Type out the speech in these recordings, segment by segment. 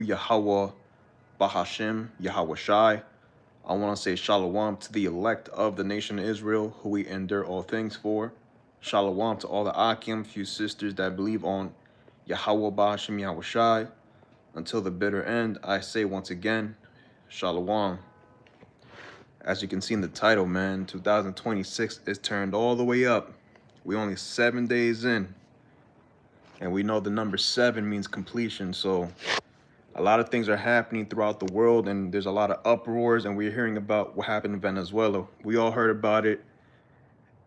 Yahweh Bahashim, Yahweh Shai. I want to say Shalom to the elect of the nation of Israel, who we endure all things for. Shalom to all the Akim, few sisters that believe on Yahweh Bahashim, Yahweh Shai. Until the bitter end, I say once again, Shalom. As you can see in the title, man, 2026 is turned all the way up. We only 7 days in. And we know the number 7 means completion, so a lot of things are happening throughout the world, and there's a lot of uproars, and we're hearing about what happened in Venezuela. We all heard about it,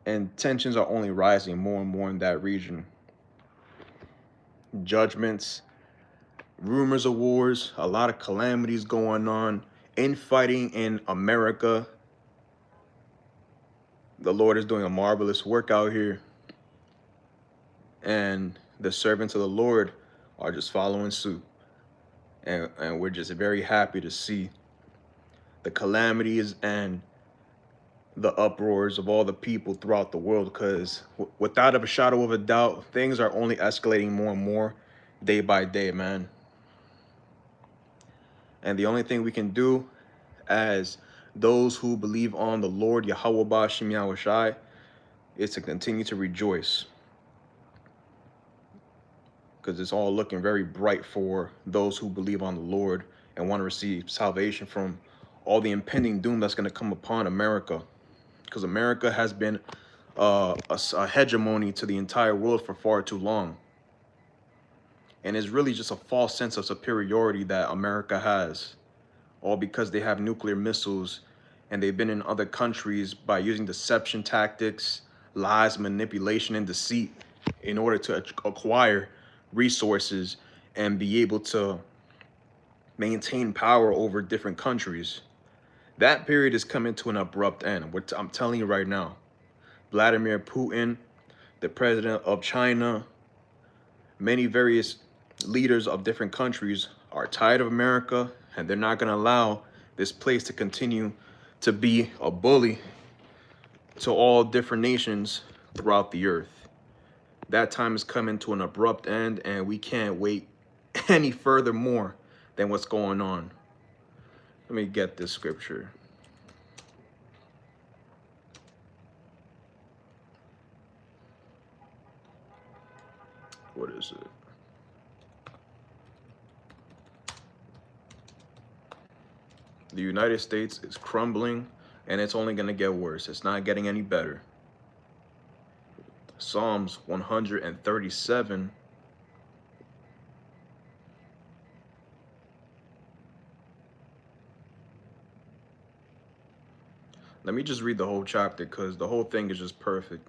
and tensions are only rising more and more in that region. Judgments, rumors of wars, a lot of calamities going on, infighting in America. The Lord is doing a marvelous work out here, and the servants of the Lord are just following suit. And we're just very happy to see the calamities and the uproars of all the people throughout the world, because without a shadow of a doubt, things are only escalating more and more day by day, man. And the only thing we can do as those who believe on the Lord Yahweh Bashim Yahweh Shai is to continue to rejoice, because it's all looking very bright for those who believe on the Lord and want to receive salvation from all the impending doom that's going to come upon America. Because America has been a hegemony to the entire world for far too long. And it's really just a false sense of superiority that America has, all because they have nuclear missiles and they've been in other countries by using deception tactics, lies, manipulation, and deceit in order to acquire resources and be able to maintain power over different countries. That period is coming to an abrupt end. I'm telling you right now. Vladimir Putin, the president of China, many various leaders of different countries are tired of America, and they're not going to allow this place to continue to be a bully to all different nations throughout the earth. That time is coming to an abrupt end, and we can't wait any further more than what's going on. Let me get this scripture. What is it? The United States is crumbling, and it's only going to get worse. It's not getting any better. Psalms 137. Let me just read the whole chapter, because the whole thing is just perfect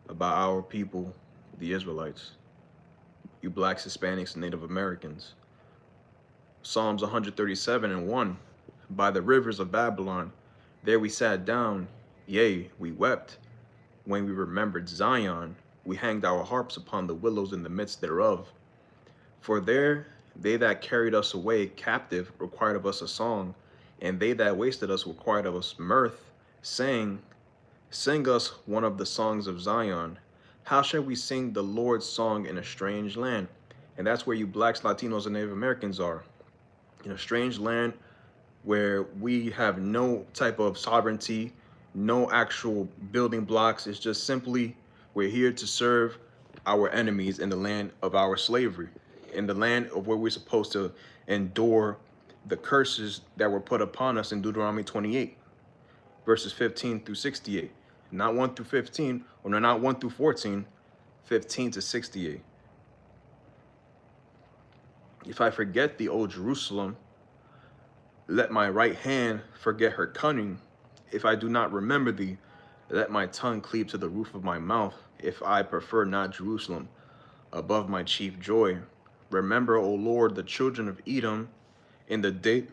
about our people, the Israelites, you blacks, Hispanics, and Native Americans. Psalms 137:1. By the rivers of Babylon, there we sat down, yea, we wept. When we remembered Zion, we hanged our harps upon the willows in the midst thereof. For there they that carried us away captive required of us a song, and they that wasted us required of us mirth, saying, sing us one of the songs of Zion. How shall we sing the Lord's song in a strange land? And that's where you blacks, Latinos, and Native Americans are. In a strange land where we have no type of sovereignty, no actual building blocks. It's just simply, we're here to serve our enemies in the land of our slavery, in the land of where we're supposed to endure the curses that were put upon us in Deuteronomy 28, verses 15 through 68. Not 1 through 15, or not 1 through 14, 15 to 68. If I forget thee, O Jerusalem, let my right hand forget her cunning. If I do not remember thee, let my tongue cleave to the roof of my mouth. If I prefer not Jerusalem above my chief joy. Remember, O Lord, the children of Edom in the day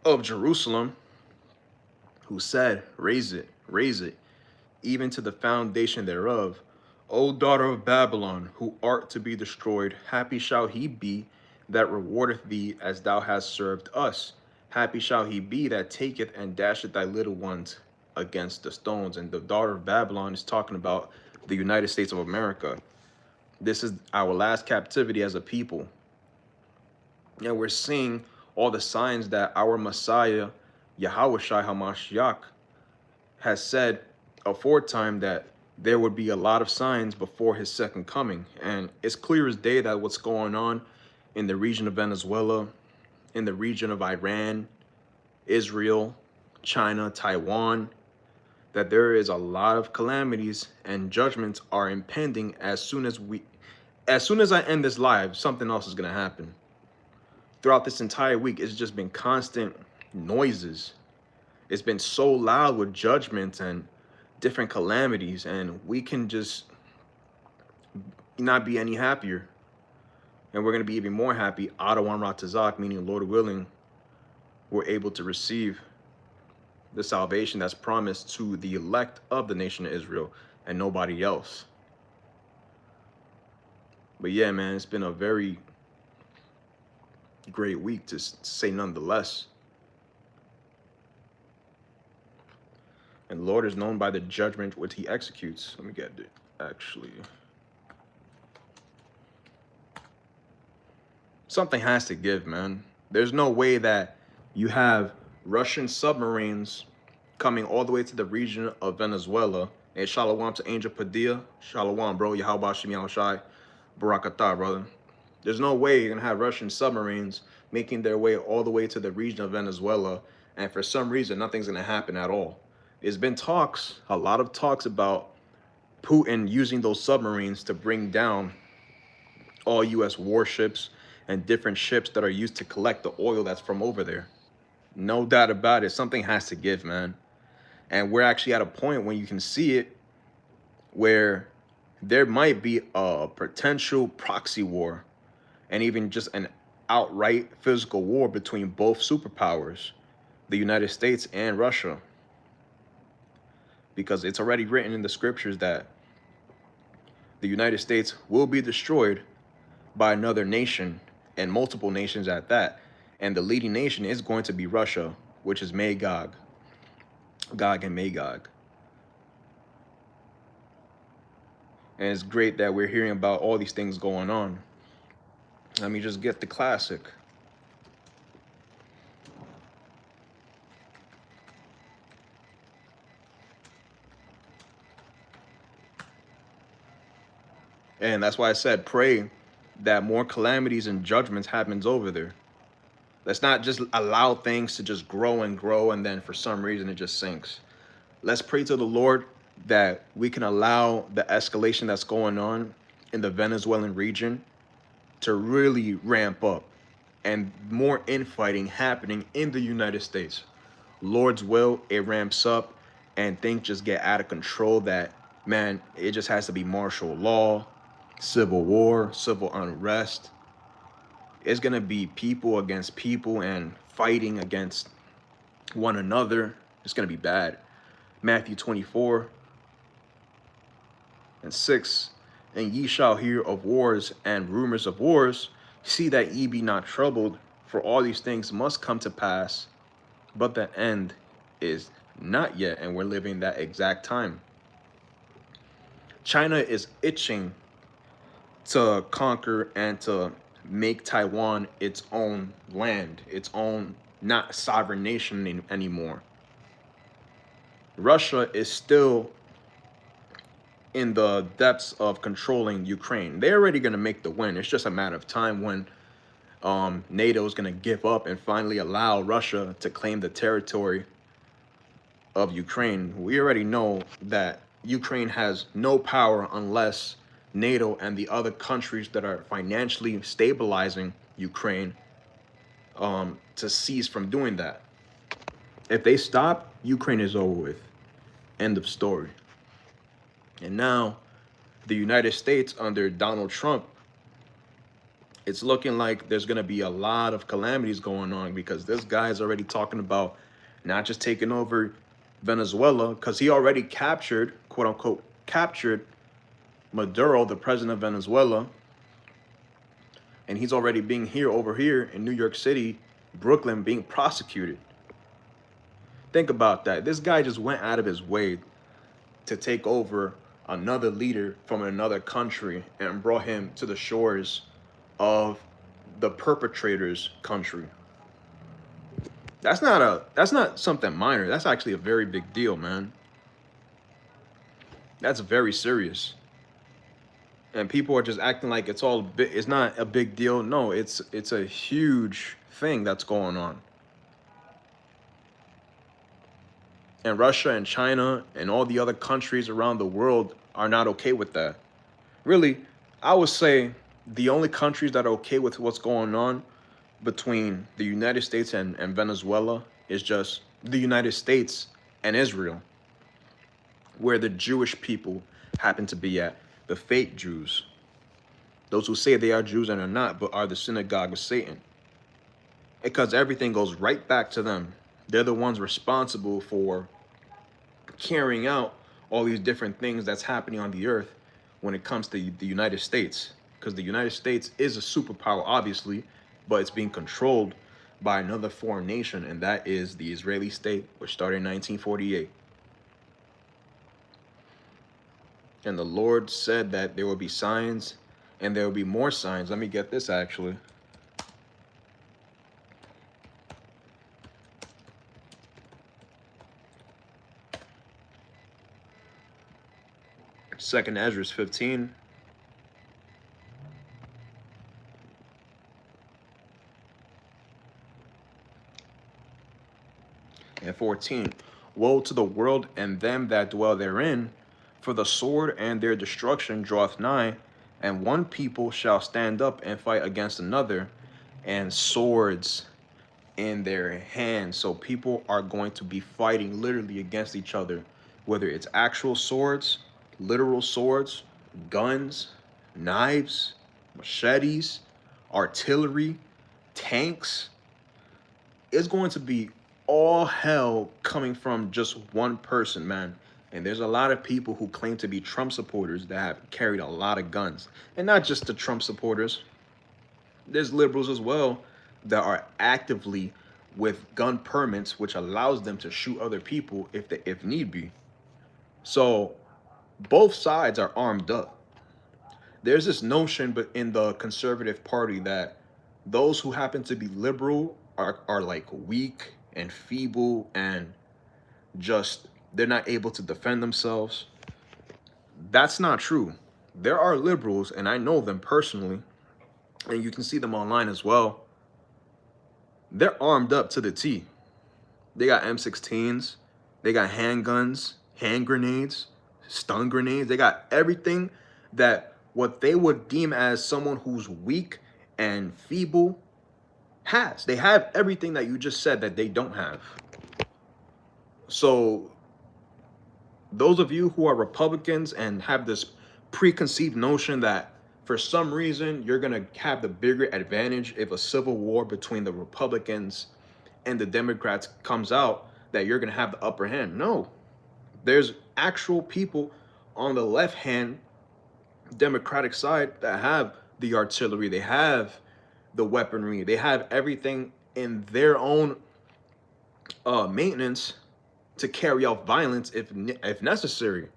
of Jerusalem, who said, raise it, even to the foundation thereof. O daughter of Babylon, who art to be destroyed, happy shall he be that rewardeth thee as thou hast served us. Happy shall he be that taketh and dasheth thy little ones against the stones. And the daughter of Babylon is talking about the United States of America. This is our last captivity as a people. And we're seeing all the signs that our Messiah, Yahweh Shai HaMashiach, has said aforetime that there would be a lot of signs before his second coming. And it's clear as day that what's going on in the region of Venezuela, in the region of Iran, Israel, China, Taiwan, that there is a lot of calamities and judgments are impending as soon as I end this live, something else is going to happen. Throughout this entire week, it's just been constant noises. It's been so loud with judgments and different calamities, and we can just not be any happier. And we're going to be even more happy, Adawan Ratazak, meaning Lord willing, we're able to receive the salvation that's promised to the elect of the nation of Israel and nobody else. But yeah, man, it's been a very great week to say nonetheless. And the Lord is known by the judgment which he executes. Let me get it, actually. Something has to give, man. There's no way that you have Russian submarines coming all the way to the region of Venezuela. Hey, shalom to Angel Padilla. Shalom, bro. Yahweh Shem Yahushai. Barakatah, brother. There's no way you're going to have Russian submarines making their way all the way to the region of Venezuela, and for some reason, nothing's going to happen at all. There's been talks, a lot of talks about Putin using those submarines to bring down all U.S. warships and different ships that are used to collect the oil that's from over there. No doubt about it. Something has to give, man. And we're actually at a point when you can see it where there might be a potential proxy war and even just an outright physical war between both superpowers, the United States and Russia. Because it's already written in the scriptures that the United States will be destroyed by another nation, and multiple nations at that. And the leading nation is going to be Russia, which is Magog, Gog and Magog. And it's great that we're hearing about all these things going on. Let me just get the classic. And that's why I said pray that more calamities and judgments happens over there. Let's not just allow things to just grow and then for some reason it just sinks. Let's pray to the Lord that we can allow the escalation that's going on in the Venezuelan region to really ramp up and more infighting happening in the United States. Lord's will, it ramps up and things just get out of control that, man, it just has to be martial law, civil war, civil unrest. It's going to be people against people and fighting against one another. It's going to be bad. Matthew 24:6, and ye shall hear of wars and rumors of wars. See that ye be not troubled, for all these things must come to pass, but the end is not yet, and we're living that exact time. China is itching to conquer and to make Taiwan its own land, its own not sovereign nation anymore. Russia is still in the depths of controlling Ukraine. They're already going to make the win. It's just a matter of time when NATO is going to give up and finally allow Russia to claim the territory of Ukraine. We already know that Ukraine has no power unless NATO and the other countries that are financially stabilizing Ukraine to cease from doing that. If they stop, Ukraine is over with. End of story. And now the United States under Donald Trump, it's looking like there's going to be a lot of calamities going on because this guy is already talking about not just taking over Venezuela, because he already captured, quote unquote, captured Maduro, the president of Venezuela. And he's already being over here in New York City, Brooklyn, being prosecuted. Think about that. This guy just went out of his way to take over another leader from another country and brought him to the shores of the perpetrator's country. That's not something minor. That's actually a very big deal, man. That's very serious. And people are just acting like it's not a big deal. No, it's a huge thing that's going on. And Russia and China and all the other countries around the world are not okay with that. Really, I would say the only countries that are okay with what's going on between the United States and Venezuela is just the United States and Israel, where the Jewish people happen to be at, the fake Jews, those who say they are Jews and are not, but are the synagogue of Satan. Because everything goes right back to them. They're the ones responsible for carrying out all these different things that's happening on the earth when it comes to the United States. Because the United States is a superpower, obviously, but it's being controlled by another foreign nation, and that is the Israeli state, which started in 1948. And the Lord said that there will be signs, and there will be more signs. Let me get this, actually. Second Ezra 15. And 14. Woe to the world and them that dwell therein, for the sword and their destruction draweth nigh, and one people shall stand up and fight against another, and swords in their hands. So people are going to be fighting literally against each other, whether it's actual swords, literal swords, guns, knives, machetes, artillery, tanks. It's going to be all hell coming from just one person, man. And there's a lot of people who claim to be Trump supporters that have carried a lot of guns. And not just the Trump supporters. There's liberals as well that are actively with gun permits, which allows them to shoot other people if need be. So both sides are armed up. There's this notion but in the conservative party that those who happen to be liberal are like weak and feeble and just they're not able to defend themselves. That's not true. There are liberals, and I know them personally, and you can see them online as well. They're armed up to the T. They got M16s, they got handguns, hand grenades, stun grenades. They got everything that what they would deem as someone who's weak and feeble has. They have everything that you just said that they don't have. So those of you who are Republicans and have this preconceived notion that for some reason you're going to have the bigger advantage if a civil war between the Republicans and the Democrats comes out, that you're going to have the upper hand. No, there's actual people on the left hand Democratic side that have the artillery, they have the weaponry, they have everything in their own maintenance to carry out violence if necessary.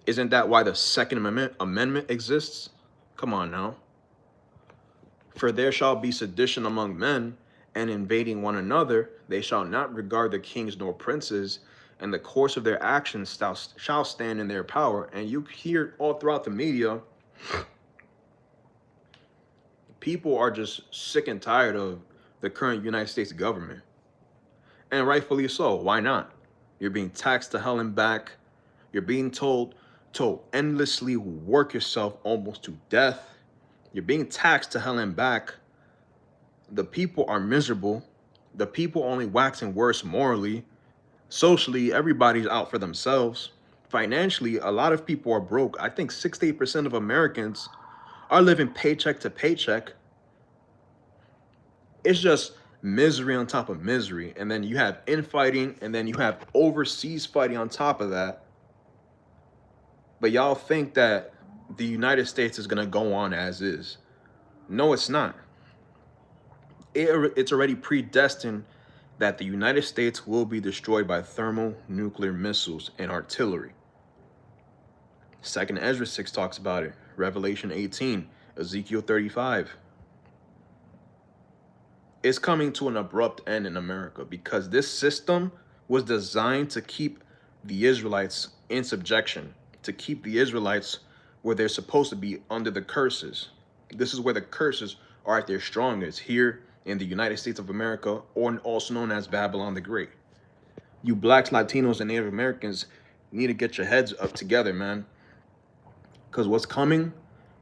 Isn't that why the Second Amendment exists? Come on now. For there shall be sedition among men, and invading one another, they shall not regard the kings nor princes, and the course of their actions shall stand in their power. And you hear all throughout the media, people are just sick and tired of the current United States government. And rightfully so. Why not? You're being taxed to hell and back. You're being told to endlessly work yourself almost to death. You're being taxed to hell and back. The people are miserable. The people only waxing worse morally. Socially, everybody's out for themselves. Financially, a lot of people are broke. I think 68% of Americans are living paycheck to paycheck. It's just misery on top of misery. And then you have infighting, and then you have overseas fighting on top of that. But y'all think that the United States is going to go on as is. No, it's not. It's already predestined that the United States will be destroyed by thermonuclear missiles and artillery. Second Ezra 6 talks about it. Revelation 18, Ezekiel 35. It's coming to an abrupt end in America because this system was designed to keep the Israelites in subjection, to keep the Israelites where they're supposed to be under the curses. This is where the curses are at their strongest, here in the United States of America, or also known as Babylon the Great. You blacks, Latinos, and Native Americans need to get your heads up together, man. Because what's coming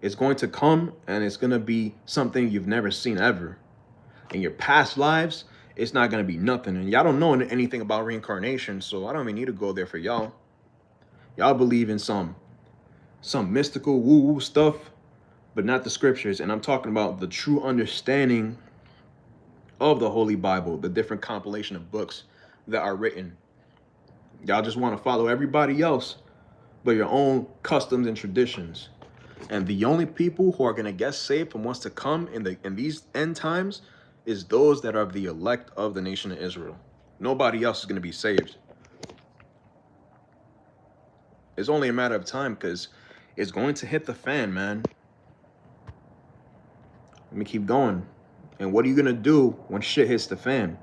is going to come, and it's going to be something you've never seen ever. In your past lives, it's not going to be nothing. And y'all don't know anything about reincarnation, so I don't even need to go there for y'all. Y'all believe in some mystical woo-woo stuff, but not the scriptures. And I'm talking about the true understanding of the Holy Bible, the different compilation of books that are written. Y'all just want to follow everybody else, but your own customs and traditions. And the only people who are going to get saved from what's to come in these end times is those that are the elect of the nation of Israel. Nobody else is going to be saved. It's only a matter of time because it's going to hit the fan, man. Let me keep going. And what are you going to do when shit hits the fan?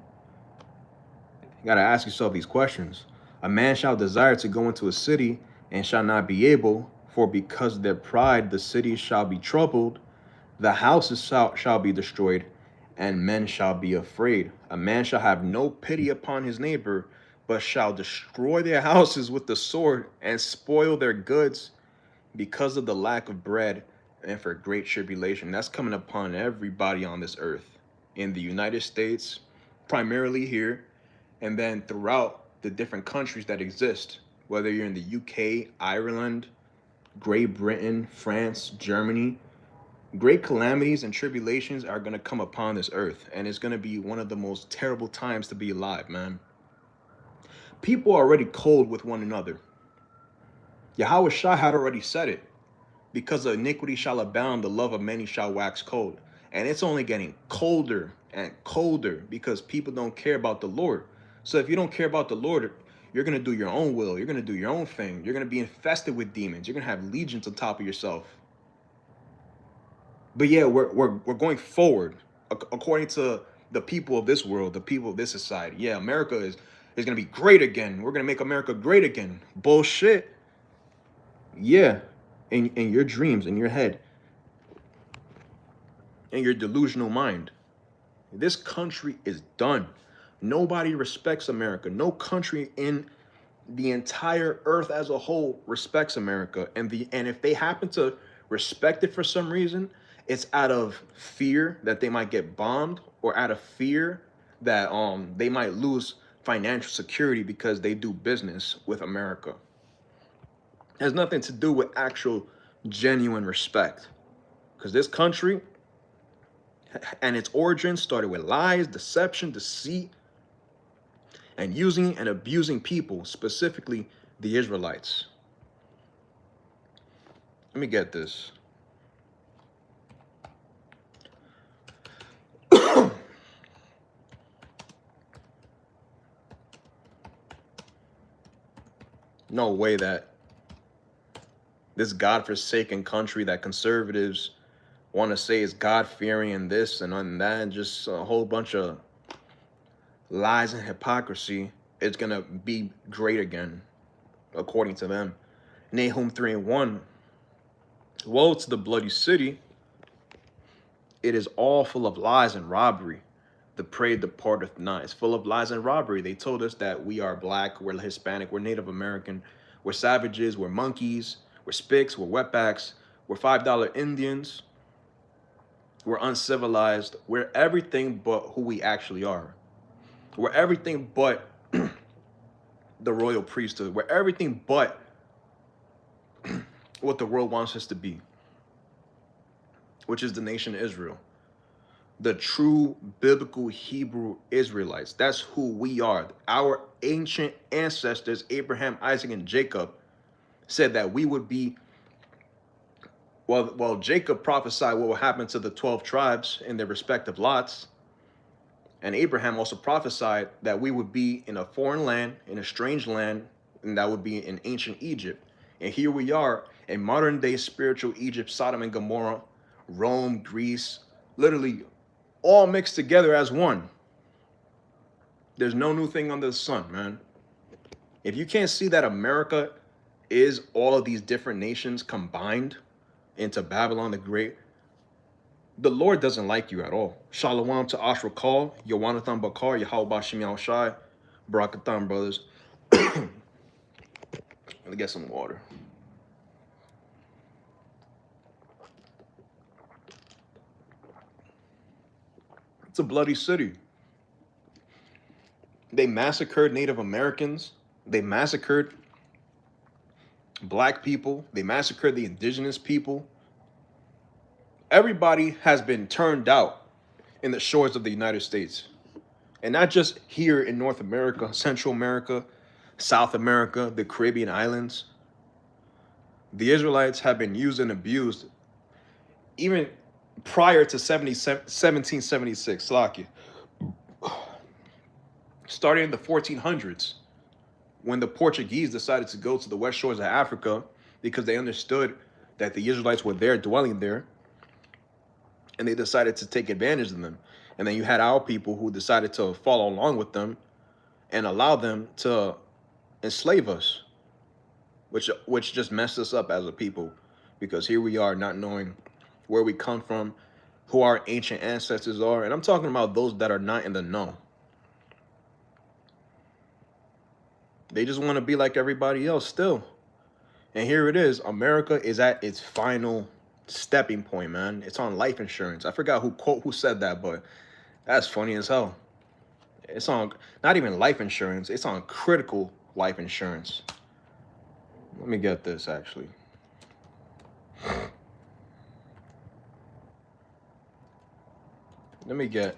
You got to ask yourself these questions. A man shall desire to go into a city and shall not be able, for because of their pride the city shall be troubled, the houses shall be destroyed, and men shall be afraid. A man shall have no pity upon his neighbor, but shall destroy their houses with the sword and spoil their goods because of the lack of bread and for great tribulation. That's coming upon everybody on this earth, in the United States, primarily here, and then throughout the different countries that exist, whether you're in the UK, Ireland, Great Britain, France, Germany. Great calamities and tribulations are going to come upon this earth, and it's going to be one of the most terrible times to be alive, man. People are already cold with one another. Yahweh Shah had already said it. Because of iniquity shall abound, the love of many shall wax cold. And it's only getting colder and colder because people don't care about the Lord. So if you don't care about the Lord, you're going to do your own will. You're going to do your own thing. You're going to be infested with demons. You're going to have legions on top of yourself. But yeah, we're going forward according to the people of this world, the people of this society. Yeah, America is going to be great again. We're going to make America great again. Bullshit. Yeah, in your dreams, in your head, in your delusional mind. This country is done. Nobody respects America. No country in the entire earth as a whole respects America. And if they happen to respect it for some reason, it's out of fear that they might get bombed, or out of fear that they might lose financial security because they do business with America. It has nothing to do with actual genuine respect, because this country and its origin started with lies, deception, deceit, and using and abusing people, specifically the Israelites. Let me get this. No way that this godforsaken country that conservatives want to say is God-fearing and this and that, and just a whole bunch of lies and hypocrisy, is going to be great again, according to them. Nahum 3:1. Woe to the bloody city. It is all full of lies and robbery. The prey departeth not. It's full of lies and robbery. They told us that we are black, we're Hispanic, we're Native American, we're savages, we're monkeys, we're spics, we're wetbacks, we're $5 Indians, we're uncivilized, we're everything but who we actually are. We're everything but the royal priesthood. We're everything but what the world wants us to be, which is the nation of Israel. The true biblical Hebrew Israelites. That's who we are. Our ancient ancestors, Abraham, Isaac, and Jacob, said that we would be, well, Jacob prophesied what will happen to the 12 tribes in their respective lots. And Abraham also prophesied that we would be in a foreign land, in a strange land, and that would be in ancient Egypt. And here we are in modern day spiritual Egypt, Sodom and Gomorrah, Rome, Greece, literally all mixed together as one. There's no new thing under the sun, man. If you can't see that America is all of these different nations combined into Babylon the Great, the Lord doesn't like you at all. Shalom to Ashra Kal, Yawanathan Bakar, Yahweh Bashim Yahushai, Barakathon, brothers. Let me get some water. It's a bloody city. They massacred Native Americans. They massacred black people. They massacred the indigenous people. Everybody has been turned out in the shores of the United States. And not just here in North America, Central America, South America, the Caribbean islands. The Israelites have been used and abused even prior to 1776, Slakia. Starting in the 1400s, when the Portuguese decided to go to the west shores of Africa because they understood that the Israelites were there, dwelling there, and they decided to take advantage of them. And then you had our people who decided to follow along with them and allow them to enslave us, which just messed us up as a people, because here we are not knowing where we come from, who our ancient ancestors are. And I'm talking about those that are not in the know. They just want to be like everybody else still. And here it is. America is at its final stepping point, man. It's on life insurance. I forgot who said that, but that's funny as hell. It's on not even life insurance. It's on critical life insurance. Let me get this, actually. Let me get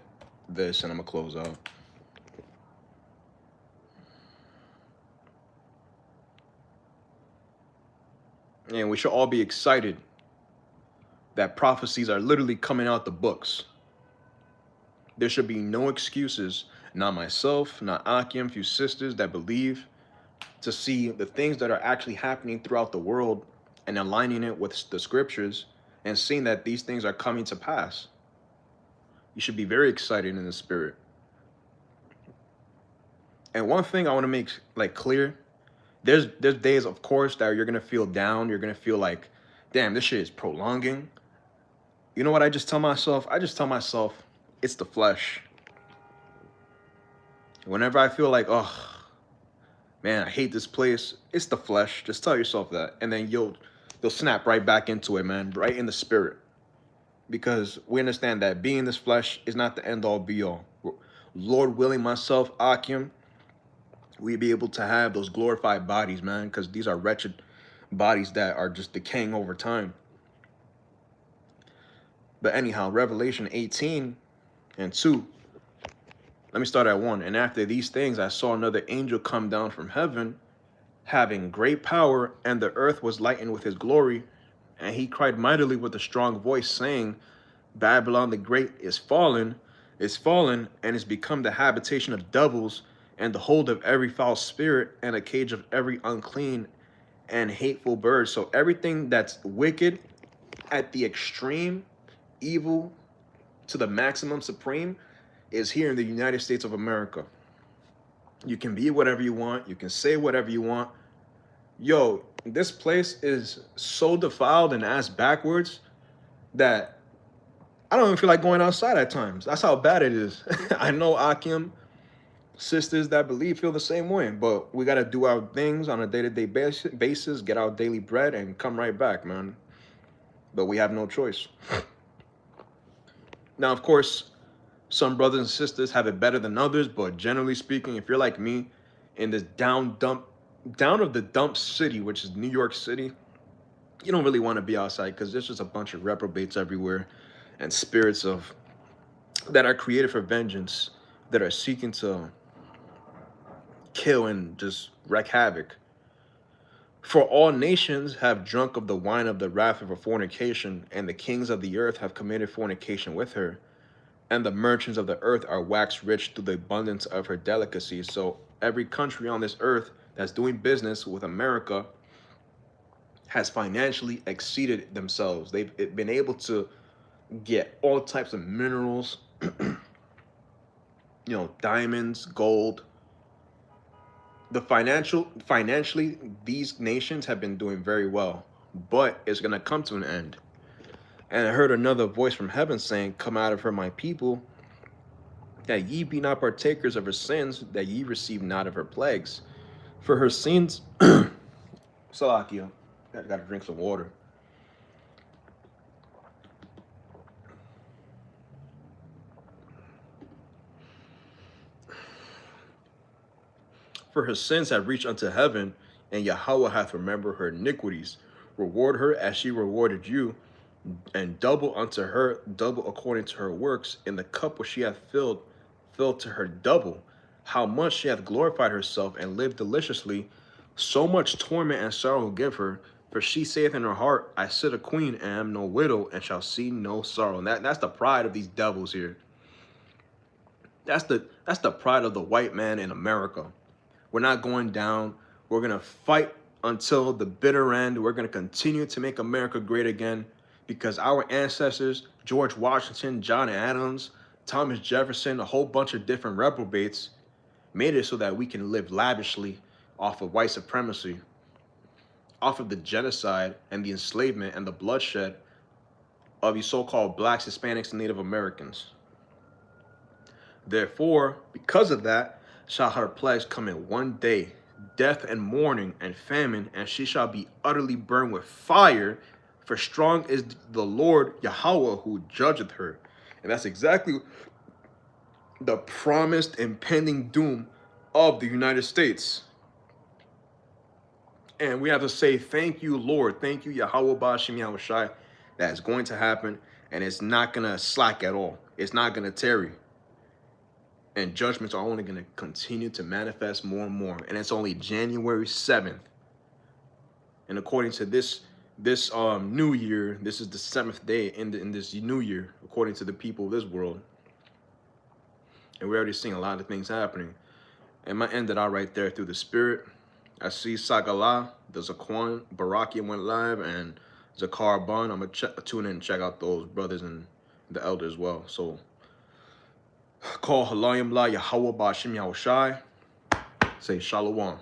this, and I'm going to close out. And we should all be excited that prophecies are literally coming out the books. There should be no excuses, not myself, not Akim, few sisters that believe, to see the things that are actually happening throughout the world and aligning it with the scriptures and seeing that these things are coming to pass. You should be very excited in the spirit. And one thing I want to make clear, there's days, of course, that you're going to feel down. You're going to feel like, damn, this shit is prolonging. You know what I just tell myself? I just tell myself, it's the flesh. Whenever I feel like, oh, man, I hate this place, it's the flesh. Just tell yourself that. And then you'll snap right back into it, man, right in the spirit. Because we understand that being this flesh is not the end all be all. Lord willing, myself, Akim, we be able to have those glorified bodies, man, because these are wretched bodies that are just decaying over time. But anyhow, Revelation 18:2. Let me start at 1. And after these things, I saw another angel come down from heaven, having great power, and the earth was lightened with his glory. And he cried mightily with a strong voice, saying, Babylon the Great is fallen, and is become the habitation of devils, and the hold of every foul spirit, and a cage of every unclean and hateful bird. So everything that's wicked at the extreme, evil to the maximum supreme, is here in the United States of America. You can be whatever you want. You can say whatever you want. Yo, this place is so defiled and ass backwards that I don't even feel like going outside at times. That's how bad it is. I know Akim sisters that believe feel the same way, but we got to do our things on a day-to-day basis, get our daily bread, and come right back, man. But we have no choice. Now, of course, some brothers and sisters have it better than others, but generally speaking, if you're like me, in this down of the dump city, which is New York City, you don't really want to be outside because there's just a bunch of reprobates everywhere and spirits that are created for vengeance, that are seeking to kill and just wreak havoc. For all nations have drunk of the wine of the wrath of her fornication, and the kings of the earth have committed fornication with her, and the merchants of the earth are waxed rich through the abundance of her delicacies. So every country on this earth that's doing business with America has financially exceeded themselves. They've been able to get all types of minerals You know, diamonds, gold. Financially, these nations have been doing very well, but it's gonna come to an end. And I heard another voice from heaven saying, "Come out of her, my people, that ye be not partakers of her sins, that ye receive not of her plagues. For her sins, Salakia, I gotta drink some water. For her sins have reached unto heaven, and Yahweh hath remembered her iniquities. Reward her as she rewarded you, and double unto her, double according to her works. In the cup which she hath filled, fill to her double. How much she hath glorified herself and lived deliciously, so much torment and sorrow will give her. For she saith in her heart, I sit a queen and am no widow, and shall see no sorrow." And that's the pride of these devils here. That's the pride of the white man in America. We're not going down. We're gonna fight until the bitter end. We're gonna continue to make America great again, because our ancestors, George Washington, John Adams, Thomas Jefferson, a whole bunch of different reprobates, made it so that we can live lavishly off of white supremacy, off of the genocide and the enslavement and the bloodshed of these so-called blacks, Hispanics, and Native Americans. Therefore, because of that, shall her plagues come in one day, death and mourning and famine, and she shall be utterly burned with fire, for strong is the Lord Yahweh who judgeth her. And that's exactly the promised impending doom of the United States. And we have to say, thank you, Lord. Thank you, Yahweh Ba'ashem Yahushai. That is going to happen, and it's not going to slack at all. It's not going to tarry. And judgments are only going to continue to manifest more and more. And it's only January 7th. And according to this new year, this is the 7th day in this new year, according to the people of this world. And we're already seeing a lot of things happening. And I end it out right there through the Spirit. I see Sagala, the Zaquan, Barakia went live, and Zakar Bun. I'm going to tune in and check out those brothers and the elders as well. So, call Halayim La Yahweh Ba'ashem Yahushai. Say Shalom.